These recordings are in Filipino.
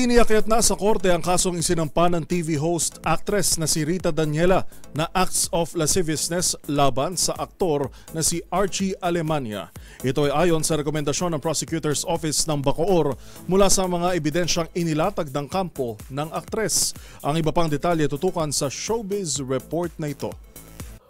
Iniakyat na sa korte ang kasong isinampa ng TV host actress na si Rita Daniela na acts of lasciviousness laban sa aktor na si Archie Alemania. Ito ay ayon sa rekomendasyon ng Prosecutor's Office ng Bacoor mula sa mga ebidensyang inilatag ng kampo ng aktres. Ang iba pang detalye tutukan sa Showbiz Report na ito.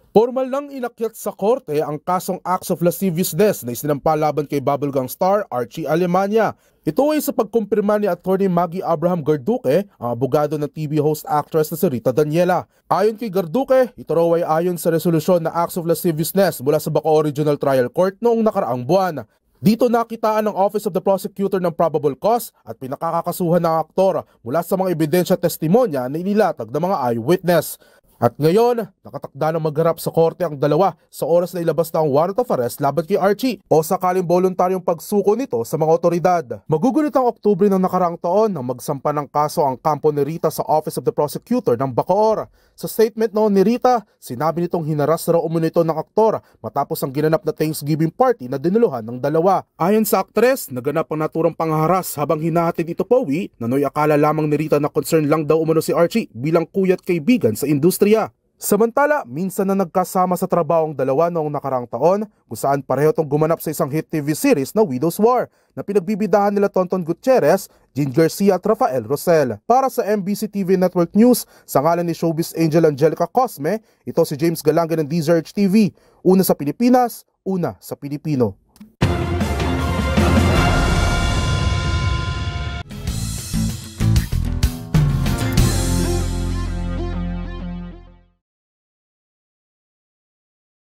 Formal nang inakyat sa korte ang kasong acts of lasciviousness na isinampa laban kay bubblegum star Archie Alemania. Ito ay sa pagkumpirma ni Atty. Maggie Abraham Garduque, ang abogado ng TV host actress na si Rita Daniela. Ayon kay Garduque, ito raw ay ayon sa resolusyon na acts of lasciviousness mula sa Bacoor Regional Trial Court noong nakaraang buwan. Dito nakitaan ng Office of the Prosecutor ng probable cause at pinakakakasuhan ng aktor mula sa mga ebidensya testimonya na inilatag ng mga eyewitness. At ngayon, nakatakda na magharap sa korte ang dalawa sa oras na ilabas na ang warrant of arrest laban kay Archie o sakaling voluntaryong pagsuko nito sa mga otoridad. Magugunit ang Oktubre ng nakaraang taon nang magsampa ng kaso ang kampo ni Rita sa Office of the Prosecutor ng Bacoor. Sa statement noon ni Rita, sinabi nitong hinaras raw umano ito ng aktor matapos ang ginanap na Thanksgiving party na dinuluhan ng dalawa. Ayon sa aktres, naganap ang naturang pangharas habang hinahatid ito pauwi na noy akala lamang ni Rita na concern lang daw umano si Archie bilang kuya't kaibigan sa industriya. Samantala, minsan na nagkasama sa trabaho ang dalawa noong nakaraang taon kung saan pareho itong gumanap sa isang hit TV series na Widow's War na pinagbibidahan nila Tonton Gutierrez, Jean Garcia at Rafael Rosel. Para sa MBC TV Network News, sa ngalan ni Showbiz Angel Angelica Cosme, ito si James Galanga ng DZRH TV. Una sa Pilipinas, una sa Pilipino.